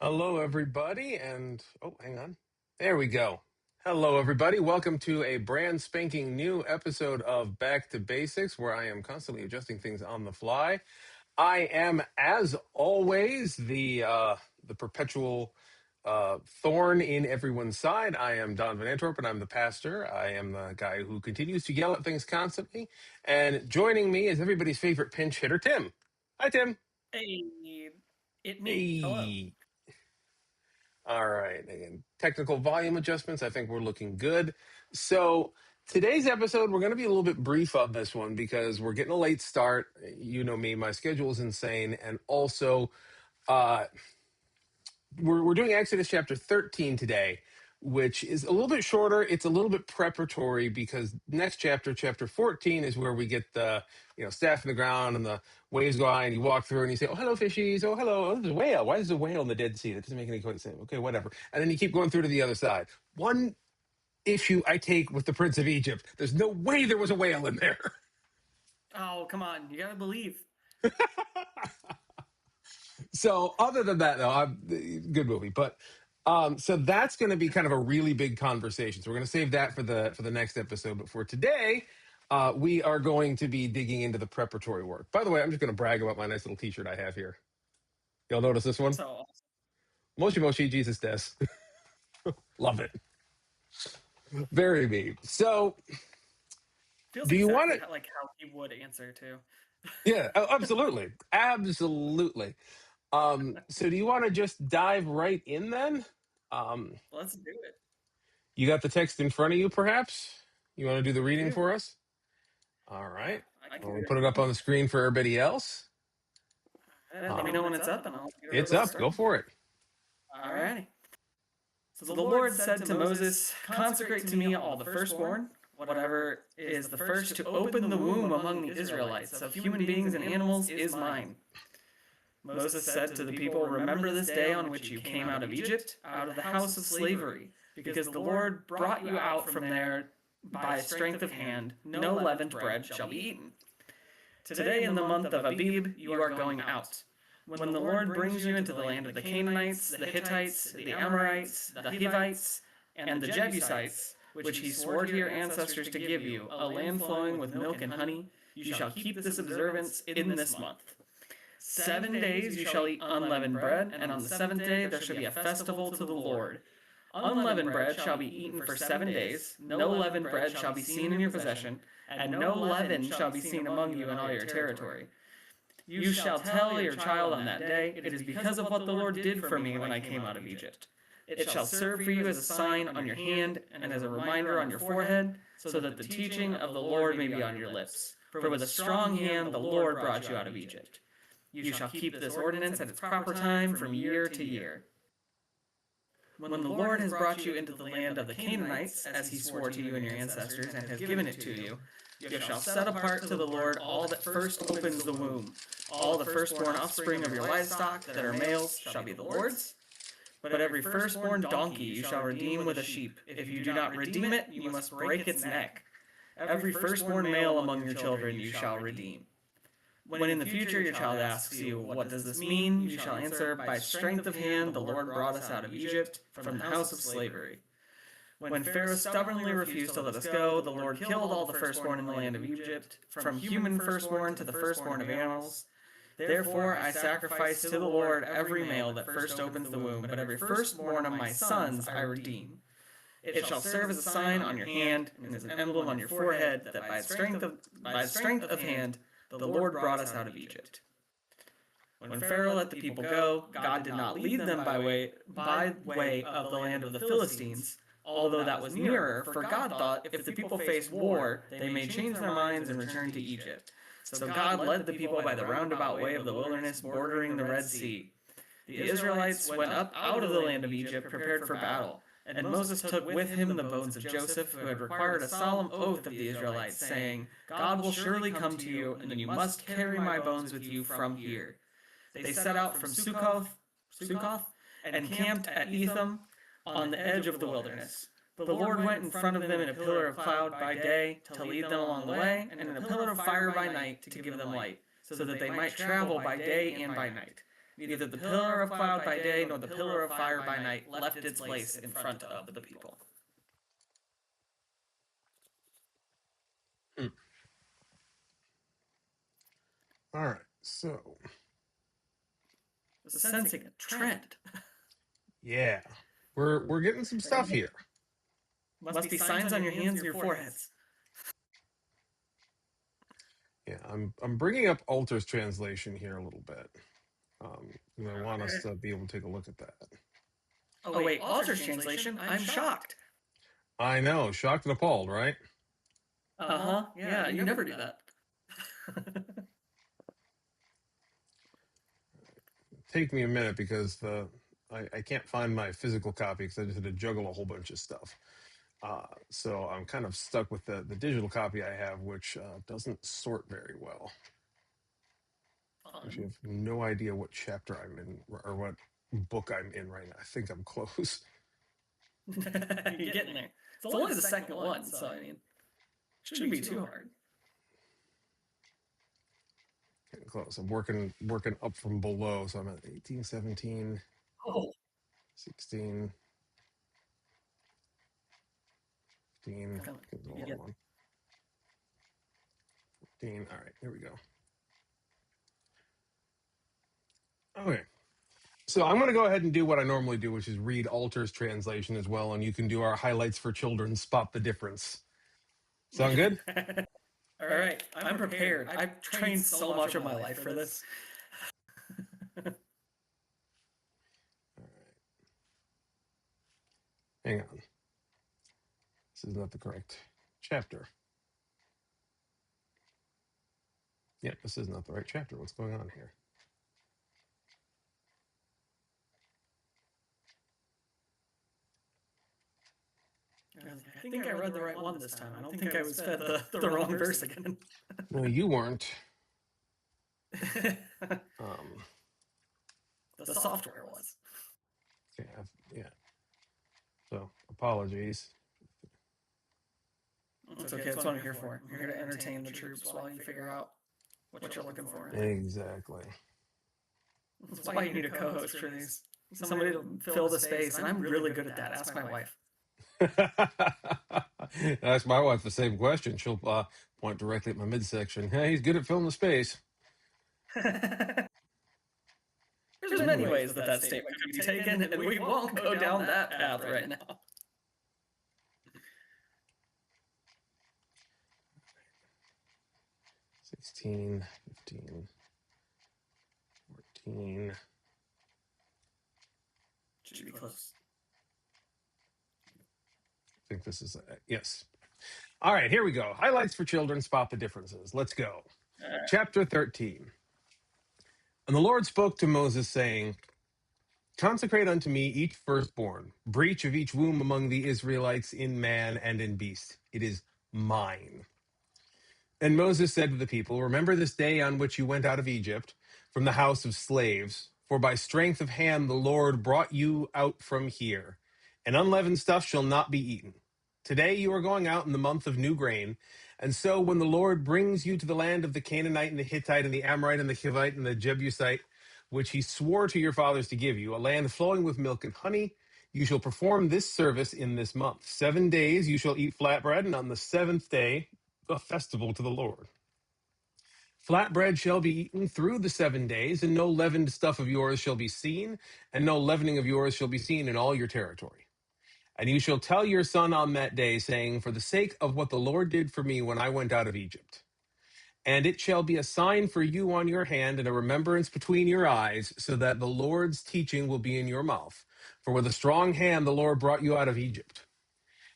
Hello, everybody, and hang on. There we go. Hello, everybody. Welcome to a brand spanking new episode of Back to Basics, where I am constantly adjusting things on the fly. I am, as always, the perpetual thorn in everyone's side. I am Don Van Antwerp, and I'm the pastor. I am the guy who continues to yell at things constantly. And joining me is everybody's favorite pinch hitter, Tim. Hi, Tim. Hey, me. Hello. Hey. All right. Again, technical volume adjustments. I think we're looking good. So today's episode, we're going to be a little bit brief on this one because we're getting a late start. You know me, my schedule is insane. And also, uh, we're doing Exodus chapter 13 today, which is a little bit shorter. It's a little bit preparatory because next chapter, chapter 14, is where we get the staff in the ground and the waves go by and you walk through and you say, "Oh, hello, fishies. Oh, hello. Oh, there's a whale. Why is there a whale in the Dead Sea? That doesn't make any sense." Okay, whatever. And then you keep going through to the other side. One issue I take with the Prince of Egypt: there's no way there was a whale in there. Oh, come on. You gotta believe. So other than that, though, good movie. But so that's going to be kind of a really big conversation. So we're going to save that for the next episode. But for today, we are going to be digging into the preparatory work. By the way, I'm just going to brag about my nice little T-shirt I have here. Y'all notice this one? So Moshi Moshi Jesus Des. Love it. Very me. So feels do you want exactly to? how he would answer too. Yeah, absolutely, absolutely. So do you want to just dive right in then? Um, Let's do it. You got the text in front of you, perhaps? You want to do the I reading do. for us? All Yeah, right. I can Well, do we'll it put it up now. on the screen for everybody else. Let me know when it's up and I'll get It's us up. Go started. for it. Alrighty. So the Lord said to Moses, "Consecrate to me all the firstborn, whatever is the first to open the womb among the Israelites of human beings and animals is mine." Moses said to the people, "Remember this day on which you came out of Egypt, out of the house of slavery, because the Lord brought you out from there by strength of hand. No leavened bread shall be eaten. Today, in the month of Abib, you are going out. When the Lord brings you into the land of the Canaanites, the Hittites, the Amorites, the Hivites, and the Jebusites, which he swore to your ancestors to give you, a land flowing with milk and honey, you shall keep this observance in this month. 7 days you shall eat unleavened bread, and on the seventh day there shall be a festival to the Lord. Unleavened bread shall be eaten for 7 days, no leavened bread shall be seen in your possession, and no leaven shall be seen among you in all your territory. You shall tell your child on that day, it is because of what the Lord did for me when I came out of Egypt. It shall serve for you as a sign on your hand and as a reminder on your forehead, so that the teaching of the Lord may be on your lips. For with a strong hand the Lord brought you out of Egypt. You shall keep this ordinance at its proper time from year to year. When the Lord has brought you into the land of the Canaanites, as he swore to you and your ancestors, and has given it to you, you shall set apart to the Lord all that first opens the womb. All the firstborn offspring of your livestock that are males shall be the Lord's. But every firstborn donkey you shall redeem with a sheep. If you do not redeem it, you must break its neck. Every firstborn male among your children you shall redeem. When in the future your child asks you, "What does this mean?" you shall answer, "By strength of hand the Lord brought us out of Egypt, from the house of slavery." When Pharaoh stubbornly refused to let us go, the Lord killed all the firstborn in the land of Egypt, from human firstborn to the firstborn of animals. Therefore I sacrifice to the Lord every male that first opens the womb, but every firstborn of my sons I redeem. It shall serve as a sign on your hand and as an emblem on your forehead that by strength of hand the Lord brought us out of Egypt. When Pharaoh let the people go, God did not lead them by way of the land of the Philistines, although that was nearer, for God thought, if the people face war, they may change their minds and return to Egypt. So God led the people by the roundabout way of the wilderness bordering the Red Sea. The Israelites went up out of the land of Egypt prepared for battle, and Moses took with him the bones of Joseph, who had required a solemn oath of the Israelites, saying, "God will surely come to you, and you must carry my bones with you from here." They set out from Sukkoth, and camped at Etham on the edge of the wilderness. The Lord went in front of them in a pillar of cloud by day to lead them along the way, and in a pillar of fire by night to give them light, so that they might travel by day and by night. Neither the pillar of cloud by day nor the pillar of fire by night left its place in front of the people. All right, so Sensing a trend. yeah, we're getting some stuff here. Must be signs on your hands and your foreheads. Yeah, I'm bringing up Alter's translation here a little bit. I want us to be able to take a look at that. Oh wait, Alter's translation? I'm shocked. I know, shocked and appalled, right? Uh-huh. Yeah, you never do that. Take me a minute because I can't find my physical copy because I just had to juggle a whole bunch of stuff. So I'm kind of stuck with the digital copy I have, which doesn't sort very well. Actually, I have no idea what chapter I'm in or what book I'm in right now. I think I'm close. You're getting there. It's only the second one, so I mean, shouldn't be too hard. Getting close. I'm working up from below, so I'm at 18, 17, 16, 15. Give it a little one. 14. All right, here we go. Okay. So I'm going to go ahead and do what I normally do, which is read Alter's translation as well, and you can do our highlights for children, spot the difference. Sound good? All right, I'm prepared. I've trained so much of my life for this. All right. Hang on. This is not the correct chapter. Yep, this is not the right chapter. What's going on here? I think I read the right one this time. I don't think I was fed the wrong verse again. No, you weren't. The software was. Okay, yeah. So apologies. It's okay. That's what I'm here for. I'm here to entertain the troops while you figure out what you're looking for. Exactly. That's why you need a co-host for these. Somebody to fill the space, and I'm really good at that. Ask my wife. Ask my wife the same question. She'll point directly at my midsection. Hey, he's good at filling the space. There's many ways that statement could be taken, and we won't go down that path right now. 16, 15, 14. Should be close. I think this is yes. All right, here we go. Highlights for children, spot the differences. Let's go. Chapter 13. And the Lord spoke to Moses, saying, consecrate unto me each firstborn, breach of each womb among the Israelites in man and in beast. It is mine. And Moses said to the people, remember this day on which you went out of Egypt from the house of slaves, for by strength of hand the Lord brought you out from here, and unleavened stuff shall not be eaten. Today you are going out in the month of new grain, and so when the Lord brings you to the land of the Canaanite and the Hittite and the Amorite and the Hivite and the Jebusite, which he swore to your fathers to give you, a land flowing with milk and honey, you shall perform this service in this month. 7 days you shall eat flatbread, and on the seventh day a festival to the Lord. Flatbread shall be eaten through the 7 days, and no leavened stuff of yours shall be seen, and no leavening of yours shall be seen in all your territory. And you shall tell your son on that day, saying, for the sake of what the Lord did for me when I went out of Egypt. And it shall be a sign for you on your hand and a remembrance between your eyes, so that the Lord's teaching will be in your mouth. For with a strong hand the Lord brought you out of Egypt.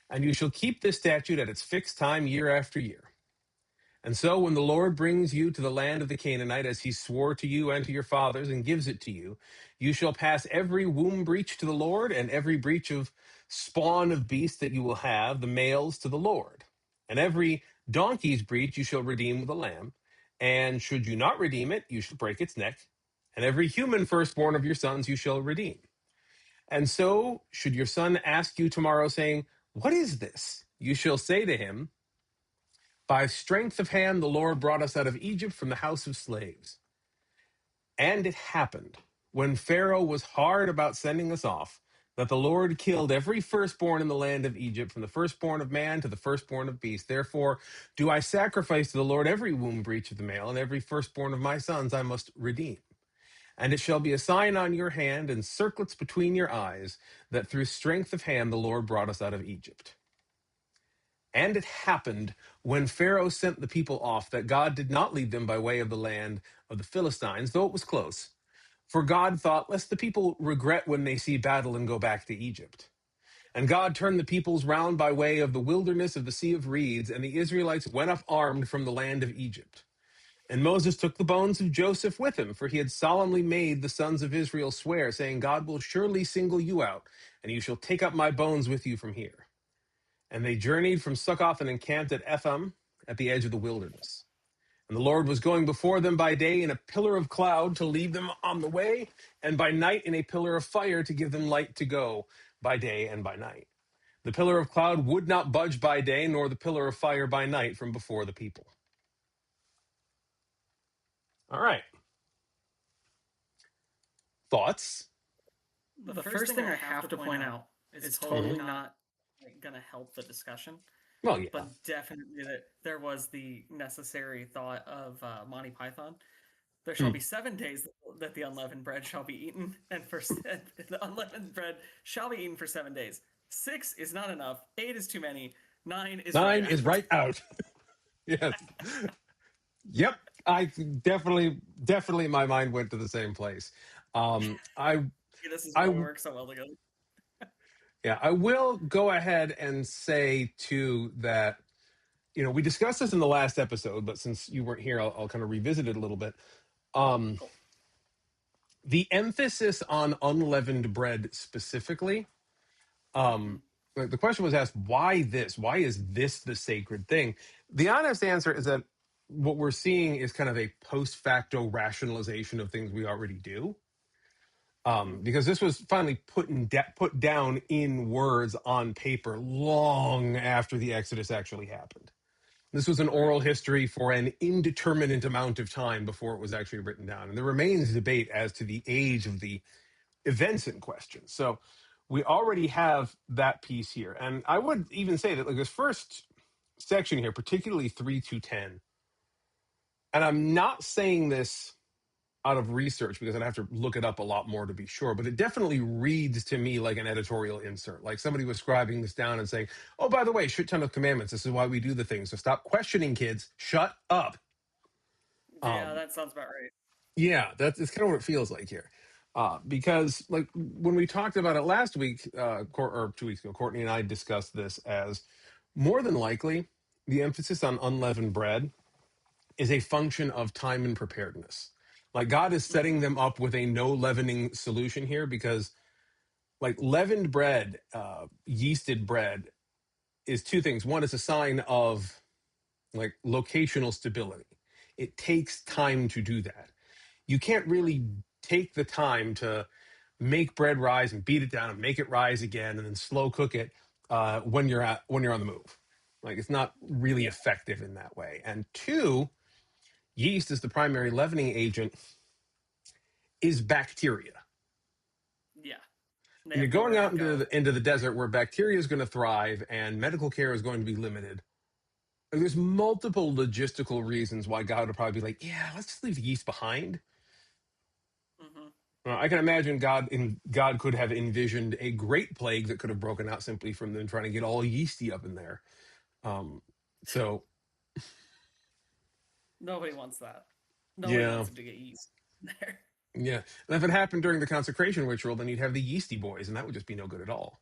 And you shall keep this statute at its fixed time year after year. And so when the Lord brings you to the land of the Canaanite, as he swore to you and to your fathers, and gives it to you, you shall pass every womb breach to the Lord, and every breach of spawn of beast that you will have, the males to the Lord. And every donkey's breach you shall redeem with a lamb. And should you not redeem it, you shall break its neck. And every human firstborn of your sons you shall redeem. And so should your son ask you tomorrow, saying, what is this? You shall say to him, by strength of hand, the Lord brought us out of Egypt from the house of slaves. And it happened, when Pharaoh was hard about sending us off, that the Lord killed every firstborn in the land of Egypt, from the firstborn of man to the firstborn of beast. Therefore, do I sacrifice to the Lord every womb breach of the male, and every firstborn of my sons I must redeem. And it shall be a sign on your hand and circlets between your eyes, that through strength of hand the Lord brought us out of Egypt. And it happened when Pharaoh sent the people off that God did not lead them by way of the land of the Philistines, though it was close. For God thought, lest the people regret when they see battle and go back to Egypt. And God turned the peoples round by way of the wilderness of the Sea of Reeds, and the Israelites went up armed from the land of Egypt. And Moses took the bones of Joseph with him, for he had solemnly made the sons of Israel swear, saying, God will surely single you out, and you shall take up my bones with you from here. And they journeyed from Succoth and encamped at Etham, at the edge of the wilderness. And the Lord was going before them by day in a pillar of cloud to lead them on the way, and by night in a pillar of fire to give them light to go by day and by night. The pillar of cloud would not budge by day, nor the pillar of fire by night from before the people. All right. Thoughts? The first thing I have to point out is totally not going to help the discussion, Well, yeah. but definitely that there was the necessary thought of Monty Python. There shall be 7 days that the unleavened bread shall be eaten, and the unleavened bread shall be eaten for 7 days. 6 is not enough. 8 is too many. 9 is right out. Yes. Yep. I definitely my mind went to the same place. This is why we work so well together. Yeah, I will go ahead and say too that, we discussed this in the last episode, but since you weren't here, I'll kind of revisit it a little bit. Cool. The emphasis on unleavened bread specifically, the question was asked, why this? Why is this the sacred thing? The honest answer is that what we're seeing is kind of a post facto rationalization of things we already do. Because this was finally put down in words on paper long after the Exodus actually happened. This was an oral history for an indeterminate amount of time before it was actually written down. And there remains debate as to the age of the events in question. So we already have that piece here. And I would even say that this first section here, particularly 3-10, and I'm not saying this out of research because I'd have to look it up a lot more to be sure, but it definitely reads to me like an editorial insert. Like somebody was scribing this down and saying, oh, by the way, shit ton of commandments. This is why we do the things. So stop questioning, kids. Shut up. Yeah, that sounds about right. Yeah, it's kind of what it feels like here. Because like when we talked about it last week, or 2 weeks ago, Courtney and I discussed this as more than likely the emphasis on unleavened bread is a function of time and preparedness. Like God is setting them up with a no leavening solution here because like leavened bread, yeasted bread is two things. One is a sign of like locational stability. It takes time to do that. You can't really take the time to make bread rise and beat it down and make it rise again and then slow cook it when you're on the move. Like it's not really effective in that way. And two, yeast is the primary leavening agent is bacteria. Yeah. And you're going out into the desert where bacteria is going to thrive and medical care is going to be limited. Like, there's multiple logistical reasons why God would probably be like, yeah, let's just leave yeast behind. I can imagine God could have envisioned a great plague that could have broken out simply from them trying to get all yeasty up in there. So nobody wants that. Nobody wants them to get yeast there. Yeah. And if it happened during the consecration ritual, then you'd have the yeasty boys, and that would just be no good at all.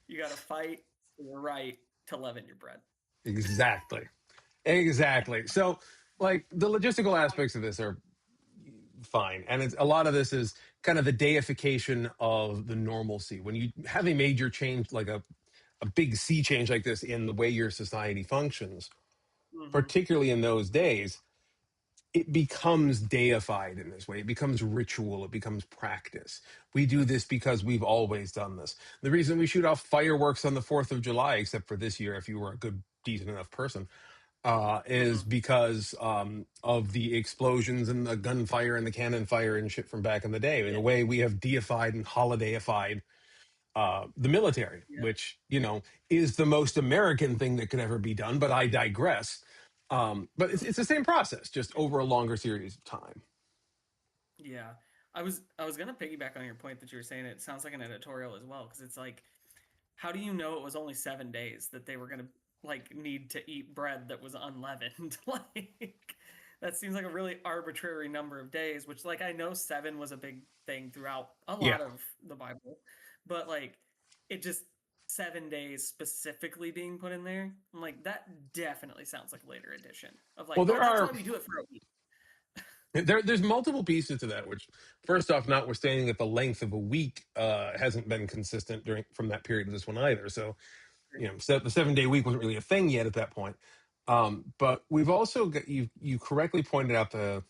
You got to fight for your right to leaven your bread. Exactly. So, like, the logistical aspects of this are fine. And a lot of this is kind of the deification of the normalcy. When you have a major change, like a big sea change like this in the way your society functions, particularly in those days, it becomes deified in this way. It becomes ritual. It becomes practice. We do this because we've always done this. The reason we shoot off fireworks on the 4th of July, except for this year, if you were a good, decent enough person, is because of the explosions and the gunfire and the cannon fire and shit from back in the day. In Yeah. a way, we have deified and holidayified the military, Yeah. which, is the most American thing that could ever be done. But I digress. But it's the same process, just over a longer series of time. Yeah. I was gonna piggyback on your point that you were saying. It sounds like an editorial as well, because it's like, how do you know it was only 7 days that they were gonna like need to eat bread that was unleavened? Like, that seems like a really arbitrary number of days. Which, like, I know seven was a big thing throughout a Yeah. lot of the Bible, but like, it just 7 days specifically being put in there. I'm like, that definitely sounds like a later edition of like, Well, oh, that's why we do it for a week. there's multiple pieces to that. Which, first off, notwithstanding that the length of a week hasn't been consistent from that period to this one either. So, so the 7-day week wasn't really a thing yet at that point. But we've also got you correctly pointed out the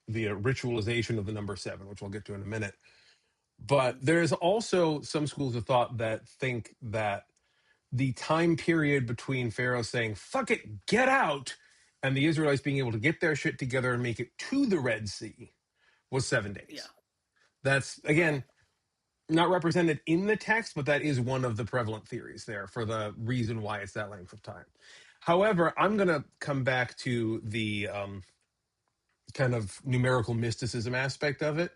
ritualization of the number seven, which we'll get to in a minute. But there's also some schools of thought that think that the time period between Pharaoh saying, fuck it, get out, and the Israelites being able to get their shit together and make it to the Red Sea was 7 days. Yeah. That's, Okay. again, not represented in the text, but that is one of the prevalent theories there for the reason why it's that length of time. However, I'm going to come back to the kind of numerical mysticism aspect of it.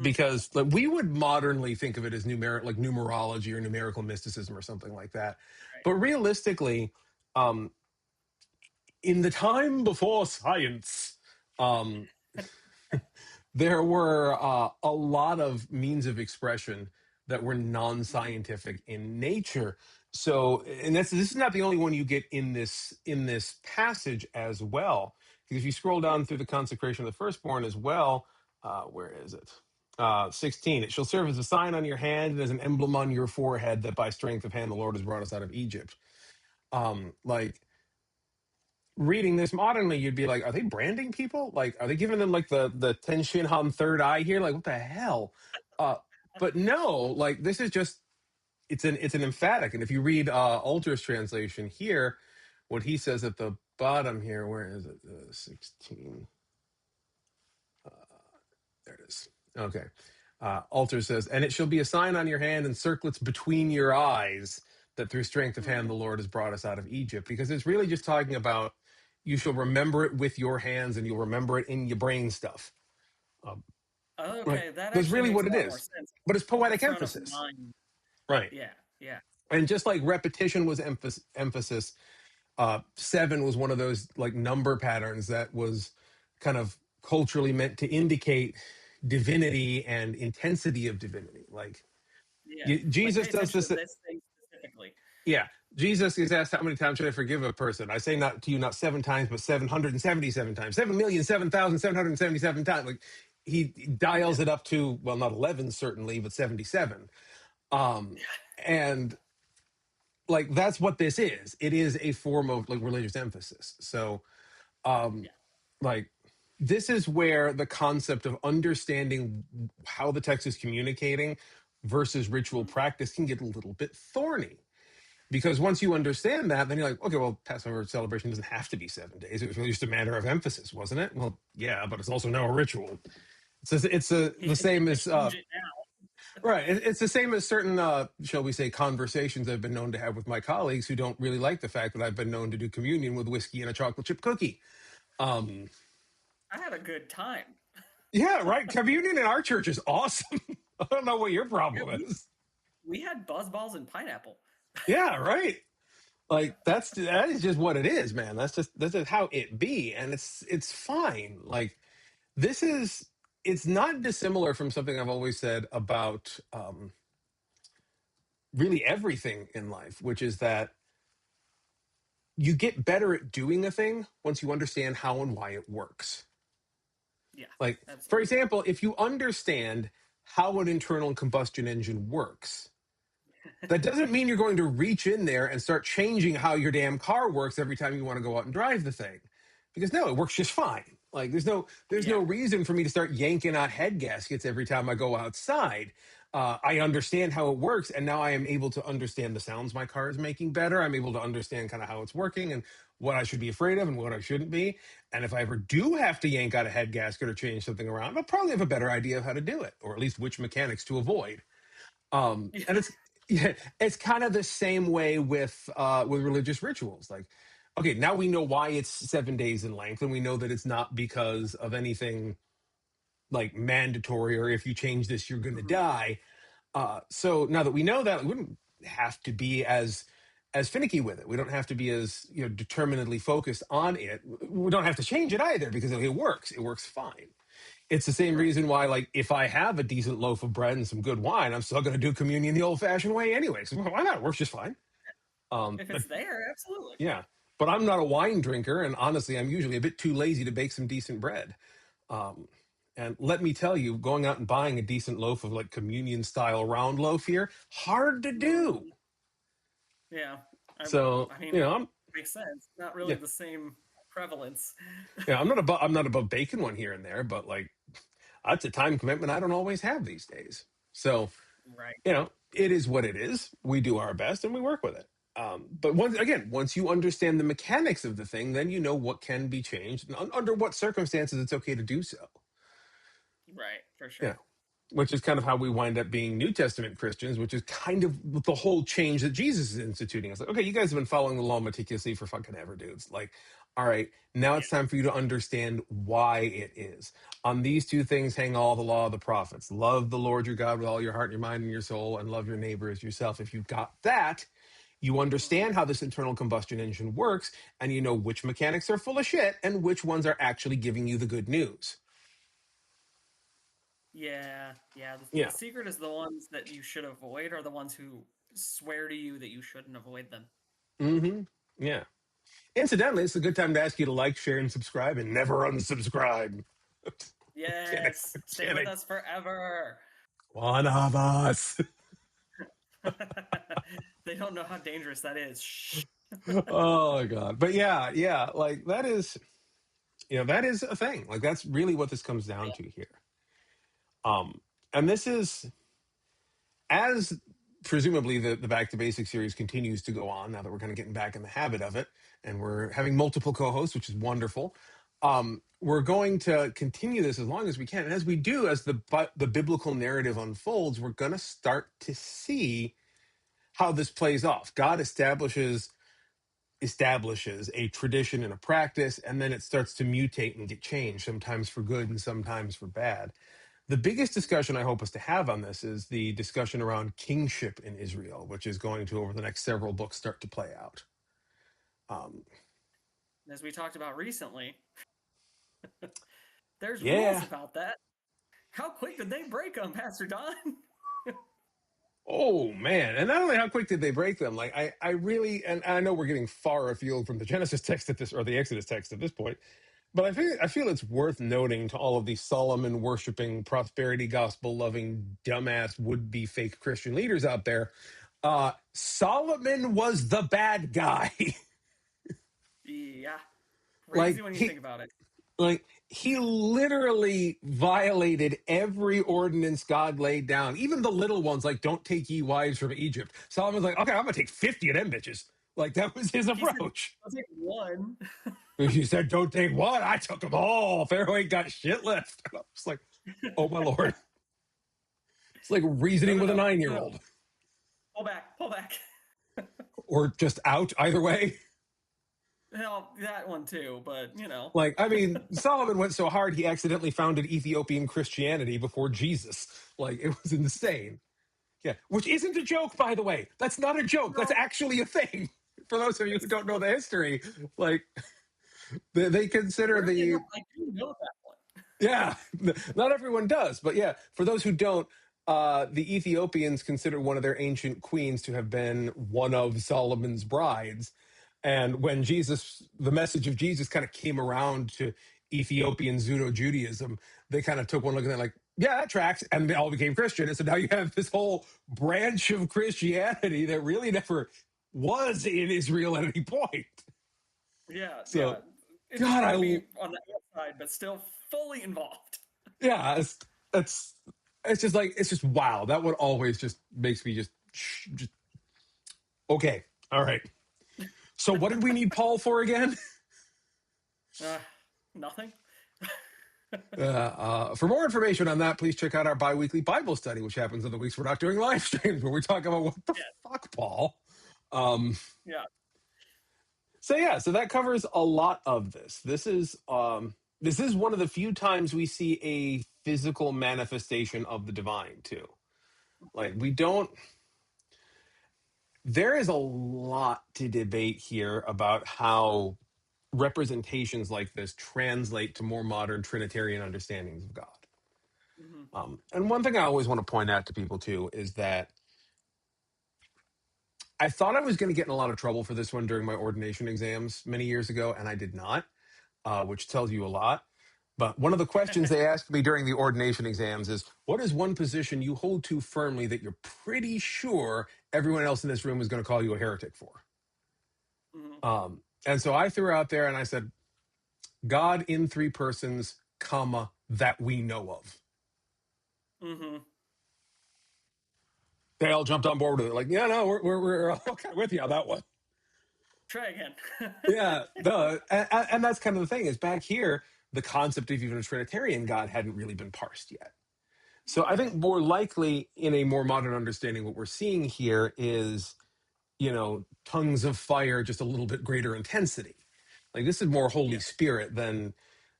Because like, we would modernly think of it as like numerology or numerical mysticism or something like that. Right. But realistically, in the time before science, um, there were a lot of means of expression that were non-scientific in nature. So, and this is not the only one you get in this passage as well. Because if you scroll down through the consecration of the firstborn as well, where is it? 16. It shall serve as a sign on your hand and as an emblem on your forehead that by strength of hand the Lord has brought us out of Egypt. Like, reading this modernly, you'd be like, are they branding people? Like, are they giving them like the Ten Shin Han third eye here? Like, what the hell? But no, like, this is just it's an emphatic. And if you read Alter's translation here, what he says at the bottom here, where is it? 16. There it is. Okay. Alter says, and it shall be a sign on your hand and circlets between your eyes that through strength of hand the Lord has brought us out of Egypt. Because it's really just talking about you shall remember it with your hands and you'll remember it in your brain stuff. Like, Okay, that that's actually really makes what a it lot more is. sense. But it's The poetic front of emphasis. mind. Right. Yeah, yeah, And just like repetition was emphasis, seven was one of those like number patterns that was kind of culturally meant to indicate divinity and intensity of divinity. Like, yeah. Like, Jesus pay does attention to this. this thing specifically. Yeah. Jesus is asked, how many times should I forgive a person? I say not to you, not 7 times, but 777 times, 7,007,777 times. Like, he Yeah, dials it up to, well, not 11, certainly, but 77. And like, that's what this is. It is a form of like religious emphasis. So, yeah, like, this is where the concept of understanding how the text is communicating versus ritual practice can get a little bit thorny. Because once you understand that, then you're like, okay, well, Passover celebration doesn't have to be 7 days. It was really just a matter of emphasis, wasn't it? Well, yeah, but it's also now a ritual. The same as change it now. right. It's the same as certain, shall we say, conversations I've been known to have with my colleagues who don't really like the fact that I've been known to do communion with whiskey and a chocolate chip cookie. I had a good time. Yeah, right. Communion in our church is awesome. I don't know what your Yeah, problem is. we had buzzballs and pineapple. Yeah, right. Like, that is just what it is, man. That's just how it be, and it's fine. Like, this is it's not dissimilar from something I've always said about really everything in life, which is that you get better at doing a thing once you understand how and why it works. Yeah, Like, for absolutely. example, if you understand how an internal combustion engine works, that doesn't mean you're going to reach in there and start changing how your damn car works every time you want to go out and drive the thing. Because no, it works just fine. Like, there's no Yeah, reason for me to start yanking out head gaskets every time I go outside. I understand how it works, and now I am able to understand the sounds my car is making better. I'm able to understand kind of how it's working and what I should be afraid of and what I shouldn't be. And if I ever do have to yank out a head gasket or change something around, I'll probably have a better idea of how to do it, or at least which mechanics to avoid. Yeah. And it's yeah, it's kind of the same way with religious rituals. Like, okay, now we know why it's 7 days in length, and we know that it's not because of anything like mandatory or if you change this you're going to Mhm. die. So now that we know that, we wouldn't have to be as finicky with it. We don't have to be as determinedly focused on it. We don't have to change it either because it works. It works fine. It's the same Right. reason why, like, if I have a decent loaf of bread and some good wine, I'm still going to do communion the old-fashioned way anyway. So why not? It works just fine. If But it's there, absolutely. yeah, but I'm not a wine drinker, and honestly, I'm usually a bit too lazy to bake some decent bread. Um, and let me tell you, going out and buying a decent loaf of like communion style round loaf here, hard to do. Mm, yeah. I, So I mean, I'm makes sense. Not really yeah, the same prevalence. yeah, I'm not above baking one here and there, but like that's a time commitment I don't always have these days. So Right. it is what it is. We do our best and we work with it. But once you understand the mechanics of the thing, then you know what can be changed and under what circumstances it's okay to do so. Right. For Yeah. sure. Which is kind of how we wind up being New Testament Christians, which is kind of the whole change that Jesus is instituting. It's like, okay, you guys have been following the law meticulously for fucking ever, dudes. Like, all right, now Yeah. it's time for you to understand why it is. On these two things hang all the law of the prophets. Love the Lord your God with all your heart, your mind, and your soul, and love your neighbor as yourself. If you've got that, you Hmm. understand how this internal combustion engine works, and you know which mechanics are full of shit and which ones are actually giving you the good news. Yeah. Yeah. The Yeah. secret is the ones that you should avoid are the ones who swear to you that you shouldn't avoid them. Mm-hmm. Yeah. Incidentally, it's a good time to ask you to like, share, and subscribe, and never unsubscribe. Kidding, Yes. Stay with kidding. us forever. One of us. They don't know how dangerous that is. Shh. Oh my god. But yeah, like that is a thing. Like that's really what this comes down to here. And this is as presumably the Back to Basics series continues to go on. Now that we're kind of getting back in the habit of it, and we're having multiple co-hosts, which is wonderful. We're going to continue this as long as we can, and as we do, as the biblical narrative unfolds, we're going to start to see how this plays off. God establishes a tradition and a practice, and then it starts to mutate and get changed, sometimes for good and sometimes for bad. The biggest discussion I hope us to have on this is the discussion around kingship in Israel, which is going to, over the next several books, start to play out. Um, As we talked about recently, there's rules yeah. about that. How quick did they break them, Pastor Don? Oh man. And not only how quick did they break them, like I really, and I know we're getting far afield from the Genesis text at this, or the Exodus text at this point, but I feel it's worth noting to all of these Solomon worshiping, prosperity gospel loving, dumbass would be fake Christian leaders out there. Solomon was the bad guy. Yeah. Crazy like when you he think about it. like he literally violated every ordinance God laid down, even the little ones, like don't take ye wives from Egypt. Solomon's like, okay, I'm gonna take 50 of them bitches. Like that was his He said, approach. I'll take one. He said, don't take one. I took them all. Pharaoh ain't got shit left. And I was like, oh my lord. It's like No, reasoning no, with a no, 9 year no. old Pull back, pull back. or just out either way. Well, that one too, but you know. Like, I mean, Solomon went so hard he accidentally founded Ethiopian Christianity before Jesus. Like, it was insane. Yeah, which isn't a joke, by the way. That's not a joke. That's No, actually a thing. For those of you who it's don't know funny. the history, like they consider Weirdly the enough, I do know that one. yeah, not everyone does, but yeah, for those who don't, the Ethiopians consider one of their ancient queens to have been one of Solomon's brides. And when the message of Jesus kind of came around to Ethiopian pseudo Judaism, they kind of took one look at it like, yeah, that tracks. And they all became Christian. And so now you have this whole branch of Christianity that really never was in Israel at any point. Yeah, yeah. So, Interesting to God, be on the outside, but still fully involved. yeah, it's It's just like, it's just wow. That one always just makes me just okay. All right. So what did we need Paul for again? Nothing. For more information on that, please check out our bi-weekly Bible study, which happens on the weeks we're not doing live streams, where we talk about what the Yeah. fuck, Paul. Um, Yeah. so yeah, so that covers a lot of this. This is one of the few times we see a physical manifestation of the divine too. Like we don't. There is a lot to debate here about how representations like this translate to more modern Trinitarian understandings of God. Mm-hmm. And one thing I always want to point out to people too is that I thought I was going to get in a lot of trouble for this one during my ordination exams many years ago, and I did not, which tells you a lot. But one of the questions they asked me during the ordination exams is, what is one position you hold to firmly that you're pretty sure everyone else in this room is going to call you a heretic for? Mm-hmm. And so I threw out there and I said, God in three persons, comma, that we know of. Mm-hmm. They all jumped on board with it. Like, yeah, no, we're okay with you on that one. Try again. Yeah, and that's kind of the thing is back here, the concept of even a Trinitarian God hadn't really been parsed yet. So I Right. think more likely in a more modern understanding, what we're seeing here is, tongues of fire, just a little bit greater intensity. Like this is more Holy Yeah. Spirit than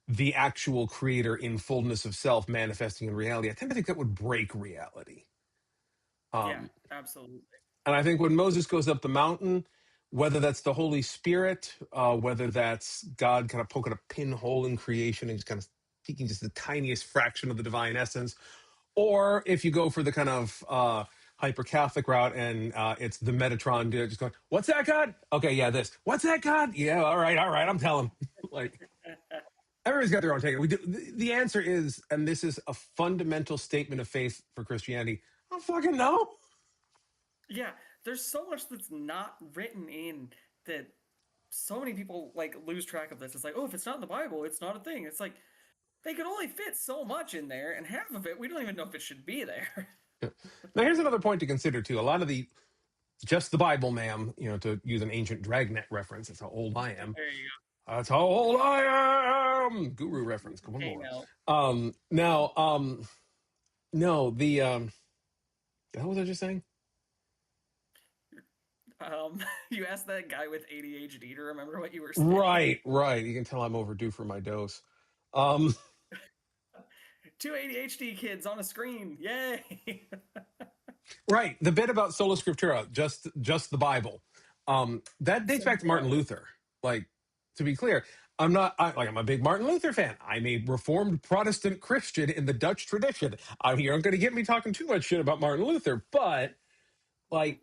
the actual creator in fullness of self manifesting in reality. I tend to think that would break reality. Yeah. Um, Absolutely. and I think when Moses goes up the mountain, whether that's the Holy Spirit, whether that's God kind of poking a pinhole in creation and just kind of speaking just the tiniest fraction of the divine essence, or if you go for the kind of hyper Catholic route and it's the Metatron just going, what's that God? Okay, yeah, this. What's that God? Yeah, all right, I'm telling. Like everybody's got their own take. We do. The answer is, and this is a fundamental statement of faith for Christianity. I don't fucking know. Yeah. There's so much that's not written in that so many people like lose track of this. It's like, oh, if it's not in the Bible, it's not a thing. It's like they could only fit so much in there, and half of it we don't even know if it should be there. Now, here's another point to consider too. A lot of the just the Bible, ma'am. To use an ancient Dragnet reference. That's how old I am. There you That's how old I am. Guru reference. Come go. on, Hey, Lord. now. No, what was I just saying? You asked that guy with ADHD to remember what you were saying. Right. You can tell I'm overdue for my dose. Um, Two ADHD kids on a screen. Yay! right. The bit about sola scriptura, just the Bible. That dates So back to Martin clever. Luther. Like, to be clear, I'm a big Martin Luther fan. I'm a Reformed Protestant Christian in the Dutch tradition. You aren't going to get me talking too much shit about Martin Luther, but like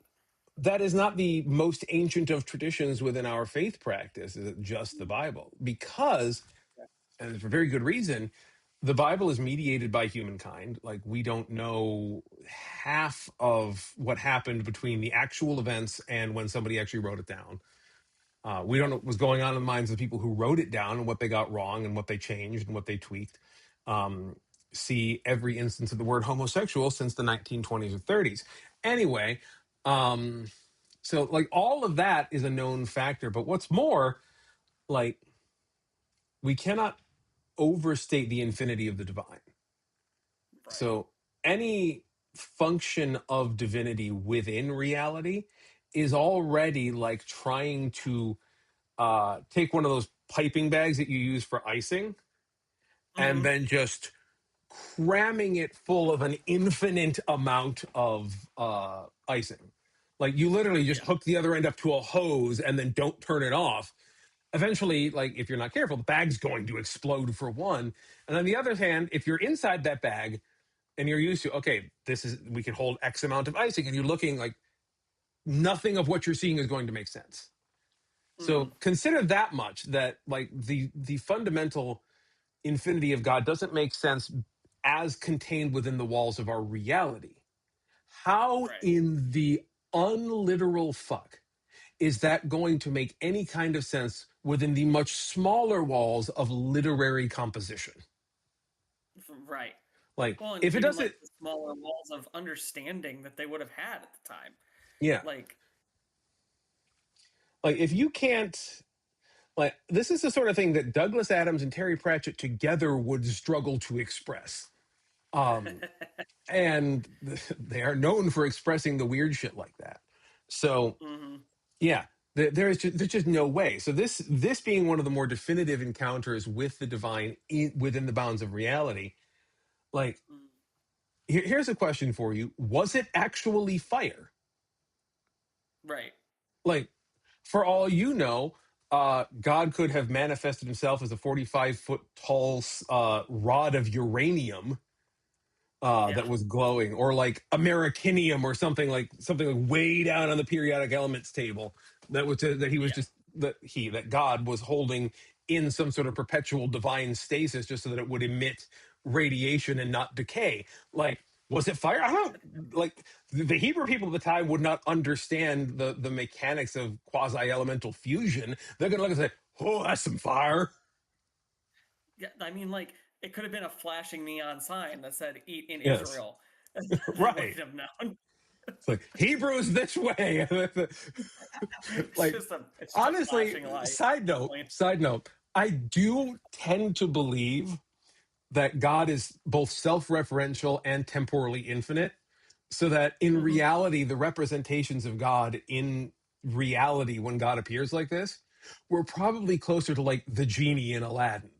that is not the most ancient of traditions within our faith practice. Is it just the Bible? Because, and for very good reason, the Bible is mediated by humankind. Like we don't know half of what happened between the actual events and when somebody actually wrote it down. We don't know what was going on in the minds of the people who wrote it down and what they got wrong and what they changed and what they tweaked. Um, See every instance of the word homosexual since the 1920s or 30s. Anyway, so like all of that is a known factor. But what's more, like we cannot overstate the infinity of the divine. Right. So any function of divinity within reality is already like trying to take one of those piping bags that you use for icing and Mm-hmm. then just cramming it full of an infinite amount of icing. Like you literally just Yeah. hook the other end up to a hose and then don't turn it off. Eventually, like if you're not careful, the bag's going to explode for one. And on the other hand, if you're inside that bag and you're used to, okay, we can hold X amount of icing, and you're looking like nothing of what you're seeing is going to make sense. Mm-hmm. So consider that much that like the fundamental infinity of God doesn't make sense as contained within the walls of our reality. How Right. in the unliteral fuck is that going to make any kind of sense within the much smaller walls of literary composition? Right. Like Well, and if it even like doesn't, the smaller walls of understanding that they would have had at the time. yeah, Like, like if you can't, like this is the sort of thing that Douglas Adams and Terry Pratchett together would struggle to express. Um, and they are known for expressing the weird shit like that. So hmm yeah, there's just no way. So this being one of the more definitive encounters with the divine within the bounds of reality, like here's a question for you: was it actually fire? right. Like, for all you know, God could have manifested himself as a 45-foot tall rod of uranium Yeah. that was glowing, or like Americanium, or something like way down on the periodic elements table that he was Yeah. just that God was holding in some sort of perpetual divine stasis, just so that it would emit radiation and not decay. Like, was it fire? I don't like the Hebrew people at the time would not understand the mechanics of quasi elemental fusion. They're gonna look and say, "Oh, that's some fire." Yeah. I mean, like, it could have been a flashing neon sign that said "Eat in Yes, Israel." They right. wouldn't have known. It's like Hebrews this way. It's Like, just a honestly, flashing light. Point. side note, I do tend to believe that God is both self-referential and temporally infinite, so that in hmm reality the representations of God in reality when God appears like this, we're probably closer to like the genie in Aladdin.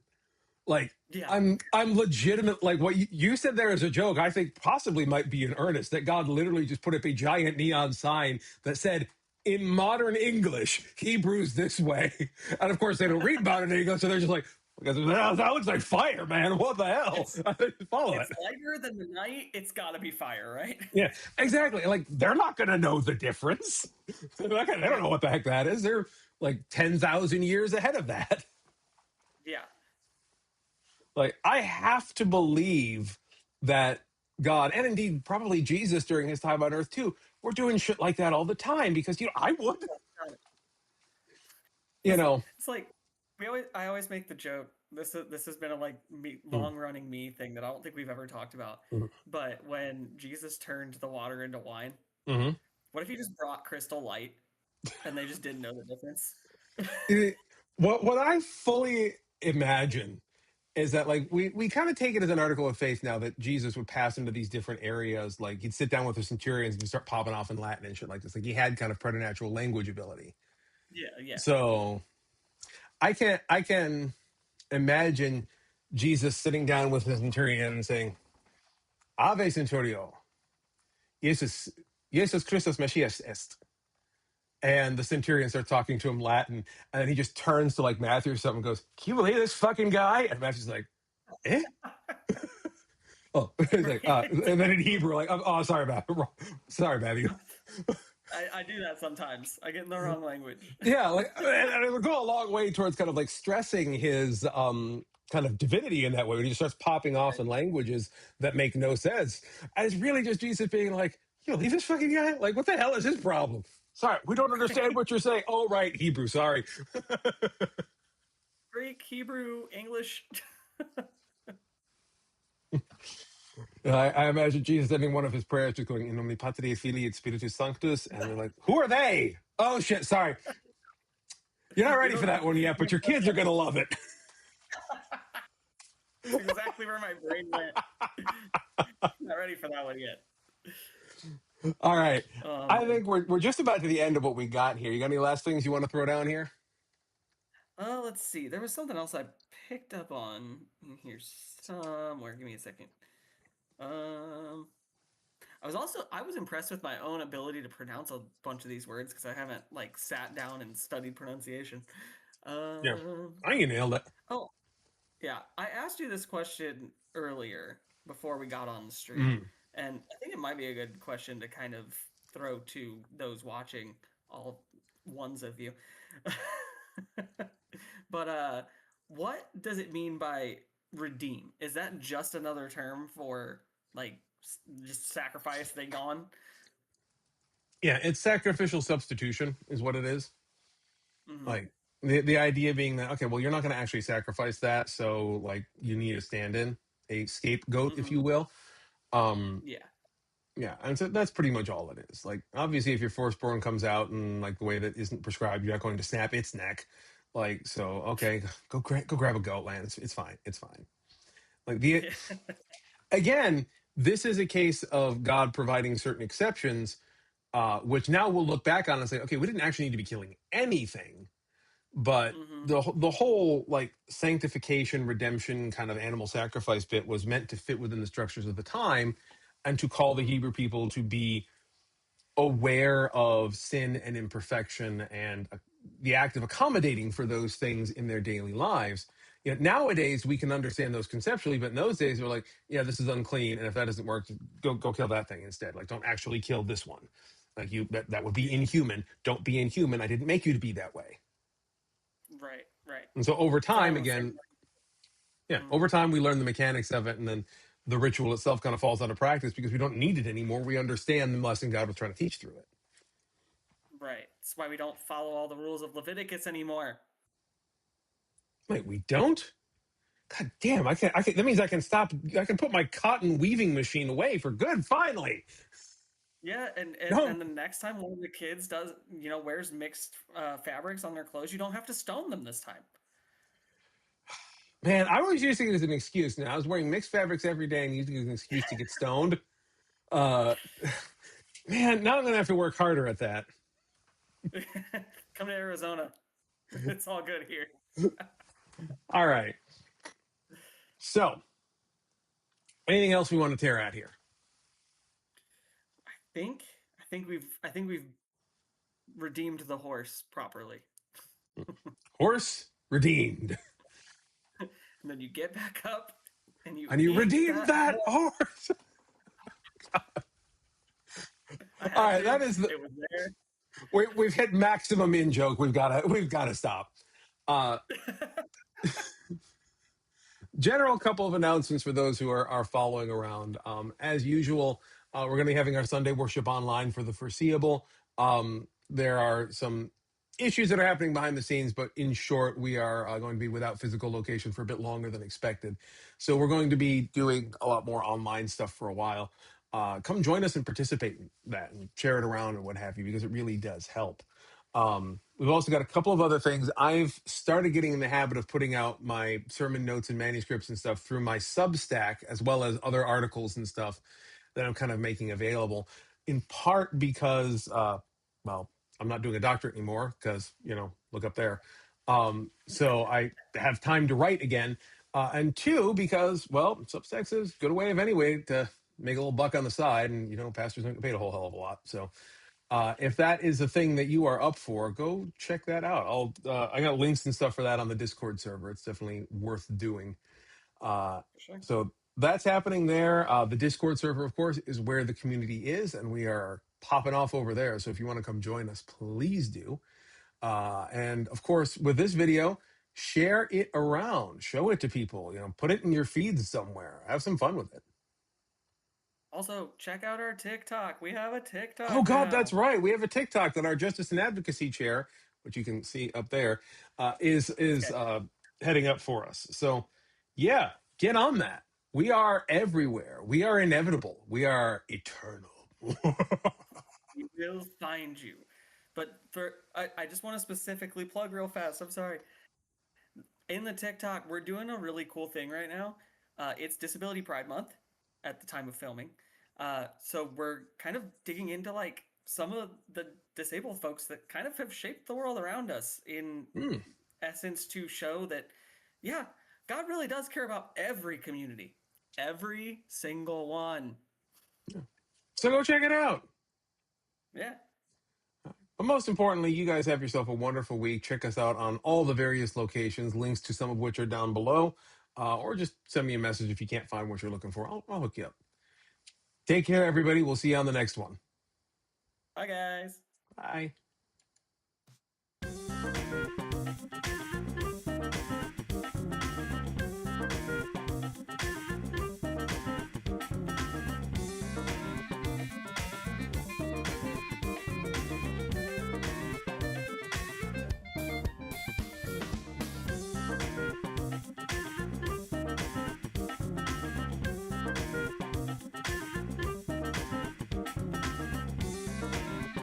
Like, Yeah. I'm legitimate. Like what you said there as a joke, I think possibly might be in earnest, that God literally just put up a giant neon sign that said in modern English, Hebrews this way. And of course they don't read modern English, so they're just like, that looks like fire, man. What the hell? It's Follow it. it's lighter than the night. It's got to be fire, right? Yeah, exactly. Like they're not going to know the difference. They don't Yeah. know what the heck that is. They're like 10,000 years ahead of that. Yeah. Like, I have to believe that God, and indeed probably Jesus during his time on earth too, were doing shit like that all the time, because, I would, you It's know. it's like I always make the joke. This has been a like Mm, long running me thing that I don't think we've ever talked about. mm, But when Jesus turned the water into wine, mhm. what if he just brought crystal light and they just didn't know the difference? It- what I fully imagine is that, like, we kind of take it as an article of faith now that Jesus would pass into these different areas. Like, he'd sit down with the centurions and start popping off in Latin and shit like this. Like, he had kind of preternatural language ability. Yeah, yeah. So I can imagine Jesus sitting down with the centurion and saying, Ave Centurio, Jesus Christus Messias est. And the centurion starts talking to him Latin, and then he just turns to like Matthew or something and goes, "Can you believe this fucking guy?" And Matthew's like, "Eh?" Oh, he's like, Right. and then in Hebrew, like, "Oh, sorry, Matthew. Sorry, Matthew." I do that sometimes. I get in the wrong language. Yeah, like, and it would go a long way towards kind of like stressing his kind of divinity in that way, when he just starts popping off Right. in languages that make no sense. And it's really just Jesus being like, "You leave this fucking guy? Like, what the hell is his problem?" Sorry, we don't understand what you're saying. Oh, right, Hebrew. Sorry. Greek, Hebrew, English. I imagine Jesus ending one of his prayers just going, "In nomine Patri et Filii et Spiritus Sanctus," and they're like, "Who are they?" Oh shit, sorry, you're not You ready for don't. that one yet, but your kids are gonna love it. That's exactly where my brain went. Not ready for that one yet. All right, I Man. think we're just about to the end of what we got here. You got any last things you want to throw down here? Let's see. There was something else I picked up on in here somewhere. Give me a second. Um, I was impressed with my own ability to pronounce a bunch of these words because I haven't like sat down and studied pronunciation. Yeah, Um, I think you nailed it. oh yeah, I asked you this question earlier before we got on the stream, Mm. and I think it might be a good question to kind of throw to those watching, all ones of you. But what does it mean by redeem? Is that just another term for like just sacrifice they gone? Yeah, it's sacrificial substitution, is what it is. hmm Like the idea being that, okay, well, you're not going to actually sacrifice that, so like you need a stand-in. a scapegoat, if you Mm-hmm. will. Um, Yeah. yeah, and so that's pretty much all it is. Like, obviously, if your firstborn comes out and like the way that isn't prescribed, you're not going to snap its neck. Like, so okay, go grab a goat, land. It's fine. It's fine. Like the Yeah. again, this is a case of God providing certain exceptions, which now we'll look back on and say, okay, we didn't actually need to be killing anything, but Mm-hmm. the whole like sanctification, redemption kind of animal sacrifice bit was meant to fit within the structures of the time, and to call the Mm-hmm. Hebrew people to be aware of sin and imperfection and the act of accommodating for those things in their daily lives. You know, nowadays we can understand those conceptually, but in those days we're like, yeah, this is unclean, and if that doesn't work, go kill that thing instead. Like, don't actually kill this one. Like, that would be Yeah. inhuman. Don't be inhuman. I didn't make you to be that way. Right. Right. And so over It's time, almost again, yeah, like. over time we learn the mechanics of it, and then the ritual itself kind of falls out of practice because we don't need it anymore. We understand the lesson God was trying to teach through it. Right. That's why we don't follow all the rules of Leviticus anymore. Wait, we don't? God damn, I can, that means I can stop, I can put my cotton weaving machine away for good, finally. Yeah, No, and the next time one of the kids does, wears mixed fabrics on their clothes, you don't have to stone them this time. man, I always used it as an excuse. Now, I was wearing mixed fabrics every day and using it as an excuse to get stoned. Uh, man, now I'm going to have to work harder at that. Come to Arizona. It's all good here. All right. So, anything else we want to tear at here? Think I think we've redeemed the horse properly. Horse redeemed. And then you get back up and you And you eat redeemed that that horse. horse. I All had right, to. that is the It was there. we've hit maximum in joke. We've got to stop. Uh, general couple of announcements for those who are following around. As usual, we're going to be having our Sunday worship online for the foreseeable. There are some issues that are happening behind the scenes, but in short, we are going to be without physical location for a bit longer than expected. So we're going to be doing a lot more online stuff for a while. Come join us and participate in that and share it around and what have you, because it really does help. We've also got a couple of other things. I've started getting in the habit of putting out my sermon notes and manuscripts and stuff through my Substack, as well as other articles and stuff that I'm kind of making available, in part because, well, I'm not doing a doctorate anymore because, look up there. So I have time to write again. And two, because, well, Substack's as good a way of anyway to make a little buck on the side. And, pastors don't get paid a whole hell of a lot. So if that is a thing that you are up for, go check that out. I got links and stuff for that on the Discord server. It's definitely worth doing. Uh, For sure. so that's happening there. The Discord server, of course, is where the community is, and we are popping off over there. So if you want to come join us, please do. And of course, with this video, share it around, show it to people. Put it in your feeds somewhere. Have some fun with it. Also, check out our TikTok. We have a Oh TikTok God, that's now. right. We have a TikTok that our Justice and Advocacy Chair, which you can see up there, is Okay. heading up for us. So, yeah, get on that. We are everywhere. We are inevitable. We are eternal. We will find you. But I just want to specifically plug real fast. I'm sorry. In the TikTok, we're doing a really cool thing right now. It's Disability Pride Month at the time of filming. So we're kind of digging into like some of the disabled folks that kind of have shaped the world around us in Hmm. essence to show that, yeah, God really does care about every community, every single one. So go check it out. Yeah. But most importantly, you guys have yourself a wonderful week. Check us out on all the various locations, links to some of which are down below, or just send me a message if you can't find what you're looking for. I'll hook you up. Take care, everybody. We'll see you on the next one. Bye, guys. Bye.